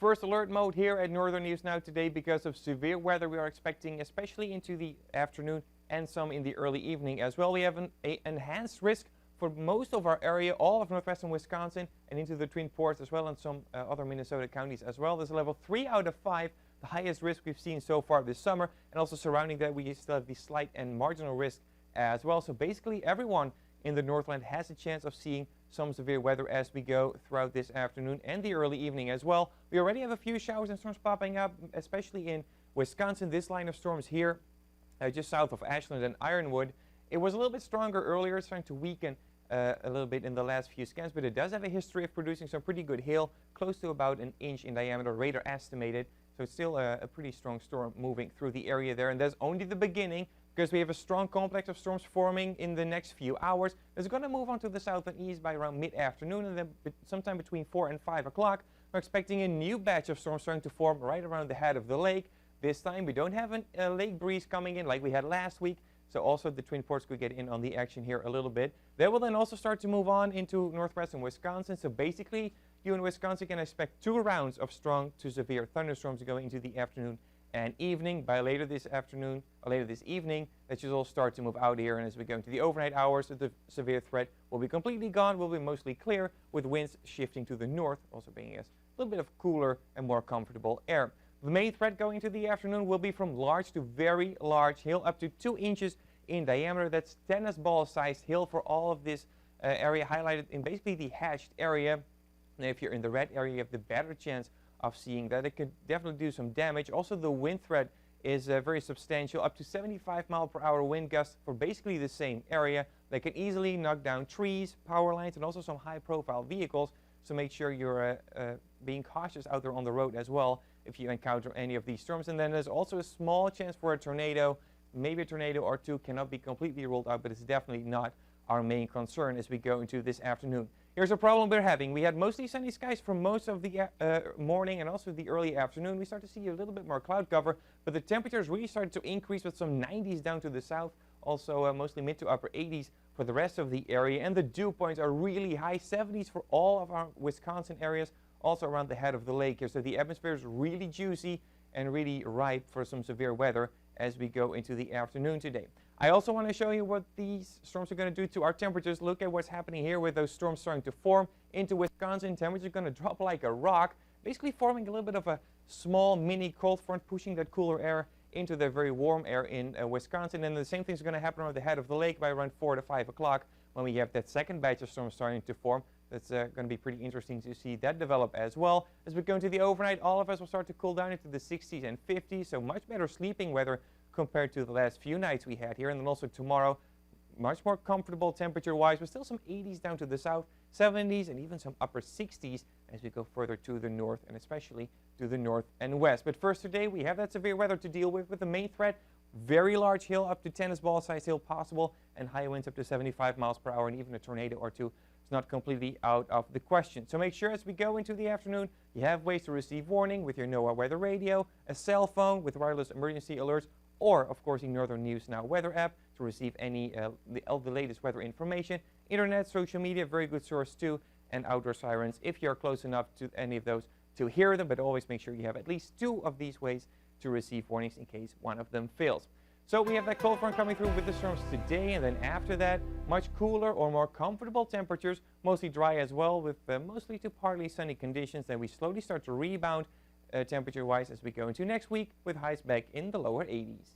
First alert mode here at Northern News Now today because of severe weather we are expecting, especially into the afternoon and some in the early evening as well. We have an enhanced risk for most of our area, all of northwestern Wisconsin and into the Twin Ports as well, and some other Minnesota counties as well. There's a level 3 out of 5, the highest risk we've seen so far this summer, and also surrounding that we still have the slight and marginal risk as well. So basically everyone in the Northland has a chance of seeing some severe weather as we go throughout this afternoon and the early evening as well. We already have a few showers and storms popping up, especially in Wisconsin. This line of storms here, just south of Ashland and Ironwood. It was a little bit stronger earlier. It's starting to weaken a little bit in the last few scans, but it does have a history of producing some pretty good hail, close to about an inch in diameter, radar estimated. So it's still a pretty strong storm moving through the area there, and that's only the beginning, because we have a strong complex of storms forming in the next few hours. It's going to move on to the south and east by around mid-afternoon, and then sometime between 4 and 5 o'clock, we're expecting a new batch of storms starting to form right around the head of the lake. This time we don't have a lake breeze coming in like we had last week, so also the Twin Ports could get in on the action here a little bit. They will then also start to move on into northwestern Wisconsin, so basically you in Wisconsin can expect 2 rounds of strong to severe thunderstorms going into the afternoon and evening. By later this afternoon or later this evening, that should all start to move out here, and as we go into the overnight hours, the severe threat will be completely gone, will be mostly clear, with winds shifting to the north, also bringing us a little bit of cooler and more comfortable air. The main threat going into the afternoon will be from large to very large hail, up to 2 inches in diameter. That's tennis ball sized hail for all of this area, highlighted in basically the hatched area. And if you're in the red area, you have the better chance of seeing that. It could definitely do some damage. Also, the wind threat is very substantial, up to 75-mile-per-hour wind gusts for basically the same area. They can easily knock down trees, power lines, and also some high-profile vehicles. So make sure you're being cautious out there on the road as well if you encounter any of these storms. And then there's also a small chance for a tornado. Maybe a tornado or two, cannot be completely ruled out, but it's definitely not our main concern as we go into this afternoon. Here's a problem we're having. We had mostly sunny skies for most of the morning and also the early afternoon. We start to see a little bit more cloud cover, but the temperatures really started to increase with some 90s down to the south. Also mostly mid to upper 80s for the rest of the area. And the dew points are really high, 70s for all of our Wisconsin areas, also around the head of the lake here. So the atmosphere is really juicy and really ripe for some severe weather as we go into the afternoon today. I also want to show you what these storms are going to do to our temperatures. Look at what's happening here with those storms starting to form into Wisconsin. Temperatures are going to drop like a rock, basically forming a little bit of a small mini cold front, pushing that cooler air into the very warm air in Wisconsin. And the same thing is going to happen around the head of the lake by around 4 to 5 o'clock when we have that second batch of storms starting to form. That's going to be pretty interesting to see that develop as well. As we go into the overnight, all of us will start to cool down into the 60s and 50s, so much better sleeping weather compared to the last few nights we had here. And then also tomorrow, much more comfortable temperature-wise, with still some 80s down to the south, 70s, and even some upper 60s as we go further to the north, and especially to the north and west. But first today, we have that severe weather to deal with the main threat, very large hail, up to tennis ball-sized hail possible, and high winds up to 75 miles per hour, and even a tornado or two. It's not completely out of the question. So make sure as we go into the afternoon, you have ways to receive warning with your NOAA weather radio, a cell phone with wireless emergency alerts, or, of course, the Northern News Now weather app to receive any the latest weather information. Internet, social media, very good source too, and outdoor sirens if you're close enough to any of those to hear them, but always make sure you have at least 2 of these ways to receive warnings in case one of them fails. So we have that cold front coming through with the storms today, and then after that, much cooler or more comfortable temperatures, mostly dry as well, with mostly to partly sunny conditions. Then we slowly start to rebound temperature-wise as we go into next week, with highs back in the lower 80s.